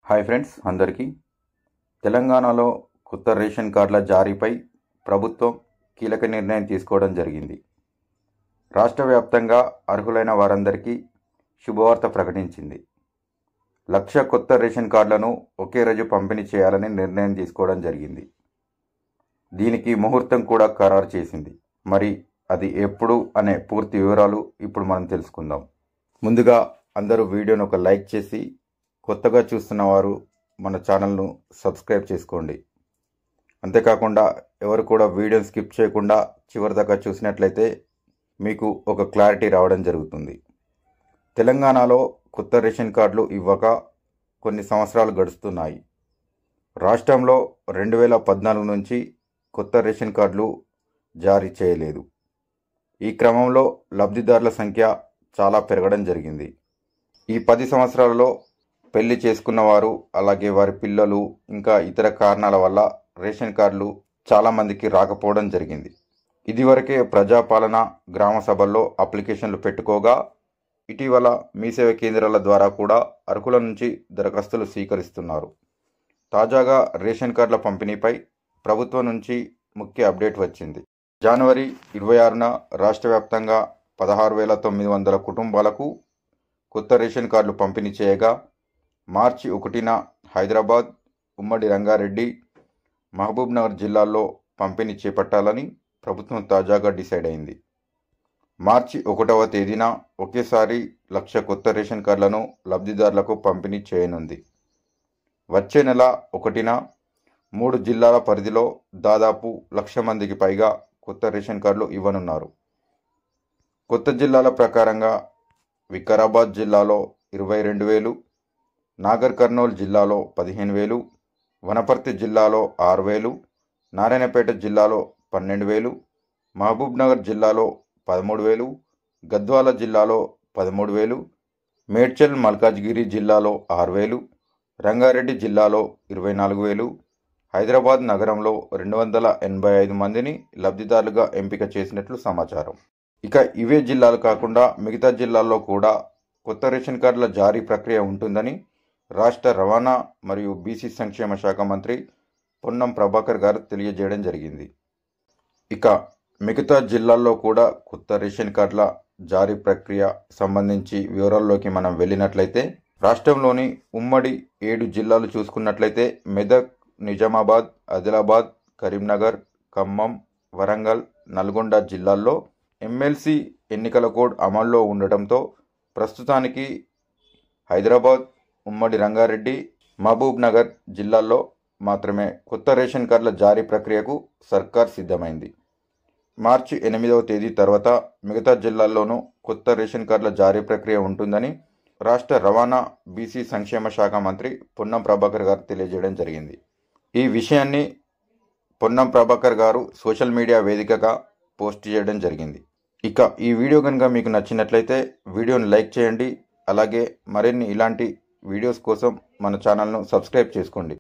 Hi friends, అందరికీ తెలంగాణలో కొత్త రేషన్ కార్డుల జారీపై ప్రభుత్వం కీలక నిర్ణయం తీసుకోవడం జరిగింది. రాష్ట్ర వ్యాప్తంగా అర్హులైన వారందరికీ శుభవార్త ప్రకటించింది. 1,00,000 కొత్త రేషన్ కార్డులను ఒకే రోజు పంపిణీ చేయాలని నిర్ణయం తీసుకోవడం జరిగింది. దీనికి ముహూర్తం కూడా ఖరారు చేసింది. మరి అది ఎప్పుడు అనే పూర్తి వివరాలు ఇప్పుడు మనం తెలుసుకుందాం. ముందుగా అందరూ వీడియోను ఒక లైక్ చేసి కొత్తగా చూస్తున్న వారు మన ఛానల్ను సబ్స్క్రైబ్ చేసుకోండి. అంతేకాకుండా ఎవరు కూడా వీడియోని స్కిప్ చేయకుండా చివరి దాకా చూసినట్లయితే మీకు ఒక క్లారిటీ రావడం జరుగుతుంది. తెలంగాణలో కొత్త రేషన్ కార్డులు ఇవ్వక కొన్ని సంవత్సరాలు గడుస్తున్నాయి. రాష్ట్రంలో 2014 నుంచి కొత్త రేషన్ కార్డులు జారీ చేయలేదు. ఈ క్రమంలో లబ్ధిదారుల సంఖ్య చాలా పెరగడం జరిగింది. ఈ 10 సంవత్సరాలలో పెళ్లి చేసుకున్నవారు, అలాగే వారి పిల్లలు, ఇంకా ఇతర కారణాల వల్ల రేషన్ కార్డులు చాలామందికి రాకపోవడం జరిగింది. ఇదివరకే ప్రజాపాలన గ్రామ సభల్లో అప్లికేషన్లు పెట్టుకోగా ఇటీవల మీ సేవ కేంద్రాల ద్వారా కూడా అర్హుల నుంచి దరఖాస్తులు స్వీకరిస్తున్నారు. తాజాగా రేషన్ కార్డుల పంపిణీపై ప్రభుత్వం నుంచి ముఖ్య అప్డేట్ వచ్చింది. జనవరి 26న రాష్ట్ర వ్యాప్తంగా 16,900 కుటుంబాలకు కొత్త రేషన్ కార్డులు పంపిణీ చేయగా మార్చి 1న హైదరాబాద్, ఉమ్మడి రంగారెడ్డి, మహబూబ్నగర్ జిల్లాల్లో పంపిణీ చేపట్టాలని ప్రభుత్వం తాజాగా డిసైడ్ అయింది. మార్చి 1వ తేదీన ఒకేసారి 1,00,000 కొత్త రేషన్ కార్డులను లబ్ధిదారులకు పంపిణీ చేయనుంది. వచ్చే నెల 1న 3 జిల్లాల పరిధిలో దాదాపు 1,00,000 మందికి పైగా కొత్త రేషన్ కార్డులు ఇవ్వనున్నారు. కొత్త జిల్లాల ప్రకారంగా వికారాబాద్ జిల్లాలో 22,000, నాగర్ కర్నూల్ జిల్లాలో 15,000, వనపర్తి జిల్లాలో 6,000, నారాయణపేట జిల్లాలో 12,000, మహబూబ్నగర్ జిల్లాలో 13,000, గద్వాల జిల్లాలో 13,000, మేడ్చల్ మల్కాజ్గిరి జిల్లాలో 6,000, రంగారెడ్డి జిల్లాలో 24,000, హైదరాబాద్ నగరంలో 285 మందిని లబ్ధిదారులుగా ఎంపిక చేసినట్లు సమాచారం. ఇక ఇవే జిల్లాలు కాకుండా మిగతా జిల్లాల్లో కూడా కొత్త రేషన్ కార్డుల జారీ ప్రక్రియ ఉంటుందని రాష్ట్ర రవాణా మరియు బీసీ సంక్షేమ శాఖ మంత్రి పొన్నం ప్రభాకర్ గారు తెలియజేయడం జరిగింది. ఇక మిగతా జిల్లాల్లో కూడా కొత్త రేషన్ కార్డుల జారీ ప్రక్రియ సంబంధించి వివరాల్లోకి మనం వెళ్ళినట్లయితే రాష్ట్రంలోని ఉమ్మడి 7 జిల్లాలు చూసుకున్నట్లయితే మెదక్, నిజామాబాద్, ఆదిలాబాద్, కరీంనగర్, ఖమ్మం, వరంగల్, నల్గొండ జిల్లాల్లో ఎమ్మెల్సీ ఎన్నికల కోడ్ అమల్లో ఉండటంతో ప్రస్తుతానికి హైదరాబాద్, ఉమ్మడి రంగారెడ్డి, మహబూబ్ నగర్ జిల్లాల్లో మాత్రమే కొత్త రేషన్ కార్డుల జారీ ప్రక్రియకు సర్కార్ సిద్ధమైంది. మార్చి 8వ తేదీ తర్వాత మిగతా జిల్లాల్లోనూ కొత్త రేషన్ కార్డుల జారీ ప్రక్రియ ఉంటుందని రాష్ట్ర రవాణా బీసీ సంక్షేమ శాఖ మంత్రి పొన్నం ప్రభాకర్ గారు తెలియజేయడం జరిగింది. ఈ విషయాన్ని పొన్నం ప్రభాకర్ గారు సోషల్ మీడియా వేదికగా పోస్ట్ చేయడం జరిగింది. ఇక ఈ వీడియో కనుక మీకు నచ్చినట్లయితే వీడియోని లైక్ చేయండి. అలాగే మరిన్ని ఇలాంటి వీడియోస్ కోసం మన ఛానల్ను సబ్స్క్రైబ్ చేసుకోండి.